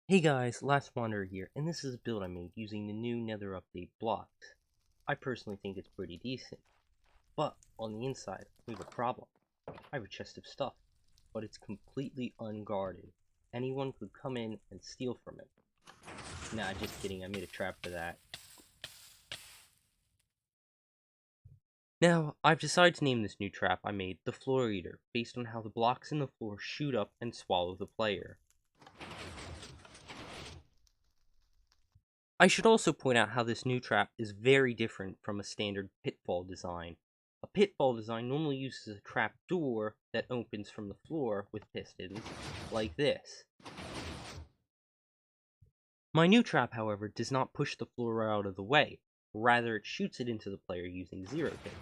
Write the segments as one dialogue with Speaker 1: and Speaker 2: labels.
Speaker 1: Hey guys, Last Wanderer here, and this is a build I made using the new Nether Update blocks. I personally think it's pretty decent, but on the inside, we have a problem. I have a chest of stuff, but it's completely unguarded. Anyone could come in and steal from it. Nah, just kidding, I made a trap for that. Now, I've decided to name this new trap I made the Floor Eater, based on how the blocks in the floor shoot up and swallow the player. I should also point out how this new trap is very different from a standard pitfall design. A pitfall design normally uses a trap door that opens from the floor with pistons, like this. My new trap, however, does not push the floor out of the way, rather it shoots it into the player using zero tick.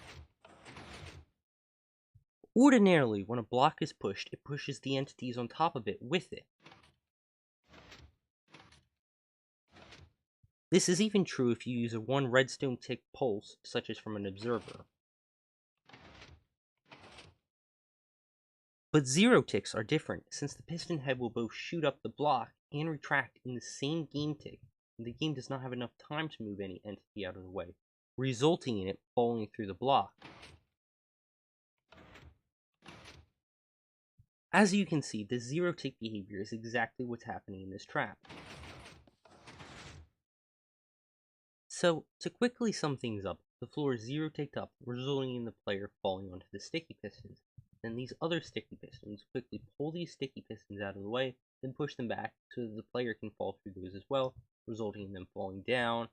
Speaker 1: Ordinarily, when a block is pushed, it pushes the entities on top of it with it. This is even true if you use a one redstone tick pulse, such as from an observer. But zero ticks are different, since the piston head will both shoot up the block and retract in the same game tick, and the game does not have enough time to move any entity out of the way, resulting in it falling through the block. As you can see, the zero tick behavior is exactly what's happening in this trap. So, to quickly sum things up, the floor is zero ticked up, resulting in the player falling onto the sticky pistons. Then these other sticky pistons quickly pull these sticky pistons out of the way, then push them back so that the player can fall through those as well, resulting in them falling down,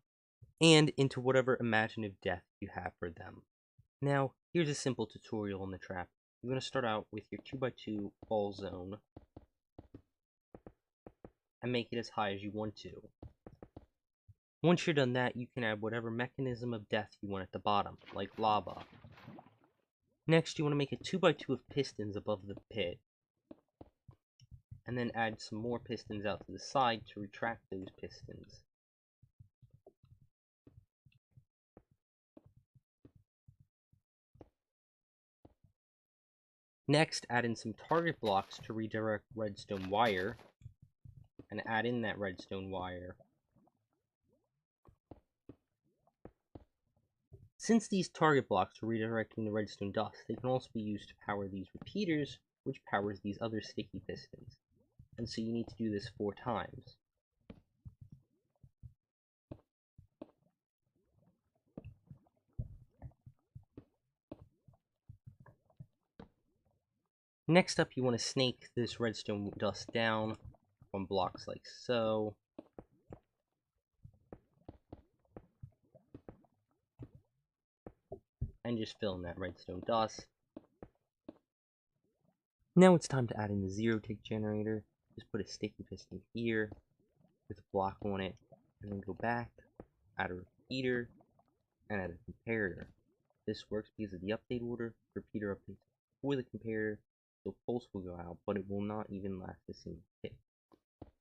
Speaker 1: and into whatever imaginative death you have for them. Now, here's a simple tutorial on the trap. You're going to start out with your 2x2 fall zone, and make it as high as you want to. Once you're done that, you can add whatever mechanism of death you want at the bottom, like lava. Next, you want to make a 2x2 of pistons above the pit, and then add some more pistons out to the side to retract those pistons. Next, add in some target blocks to redirect redstone wire, and add in that redstone wire. Since these target blocks are redirecting the redstone dust, they can also be used to power these repeaters, which powers these other sticky pistons. And so you need to do this 4 times. Next up, you want to snake this redstone dust down on blocks like so. And just fill in that redstone dust. Now it's time to add in the zero tick generator. Just put a sticky piston here with a block on it, and then go back, add a repeater, and add a comparator. This works because of the update order. Repeater updates before the comparator, so pulse will go out, but it will not even last a single tick.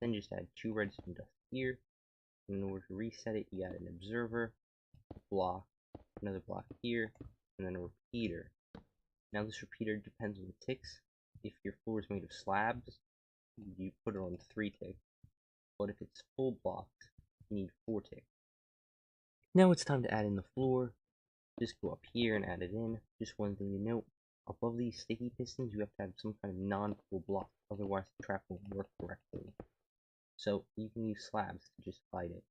Speaker 1: Then just add 2 redstone dust here. In order to reset it, you add an observer, a block, another block here, and then a repeater. Now this repeater depends on the ticks. If your floor is made of slabs, you put it on 3 ticks, but if it's full blocks, you need 4 ticks. Now it's time to add in the floor. Just go up here and add it in. Just one thing to note, above these sticky pistons you have to have some kind of non-full block, otherwise the trap won't work correctly. So you can use slabs to just hide it.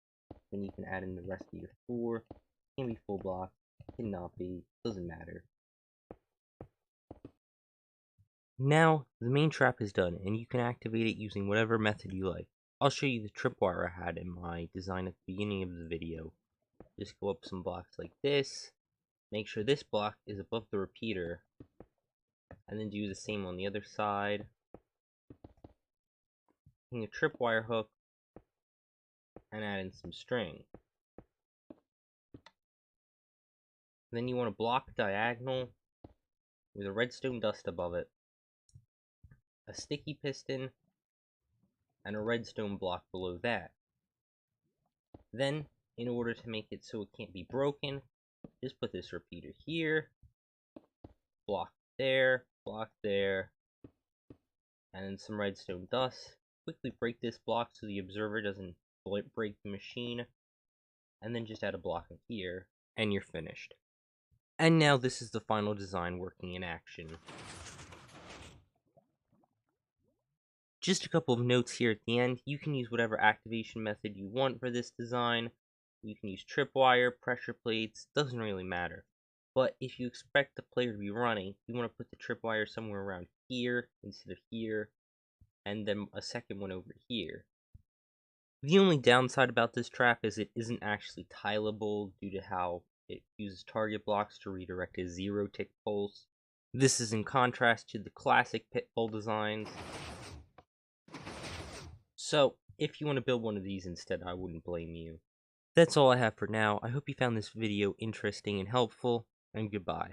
Speaker 1: Then you can add in the rest of your floor. Can be full block, cannot be, doesn't matter. Now, the main trap is done, and you can activate it using whatever method you like. I'll show you the tripwire I had in my design at the beginning of the video. Just go up some blocks like this, make sure this block is above the repeater, and then do the same on the other side. Hang a tripwire hook, and add in some string. Then you want a block diagonal with a redstone dust above it, a sticky piston, and a redstone block below that. Then, in order to make it so it can't be broken, just put this repeater here, block there, and then some redstone dust. quickly break this block so the observer doesn't break the machine, and then just add a block in here, and you're finished. And now this is the final design working in action. Just a couple of notes here at the end. You can use whatever activation method you want for this design. You can use tripwire, pressure plates, doesn't really matter. But if you expect the player to be running, you want to put the tripwire somewhere around here instead of here, and then a second one over here. The only downside about this trap is it isn't actually tileable due to how it uses target blocks to redirect a 0-tick pulse. This is in contrast to the classic pitfall designs. So, if you want to build one of these instead, I wouldn't blame you. That's all I have for now. I hope you found this video interesting and helpful, and goodbye.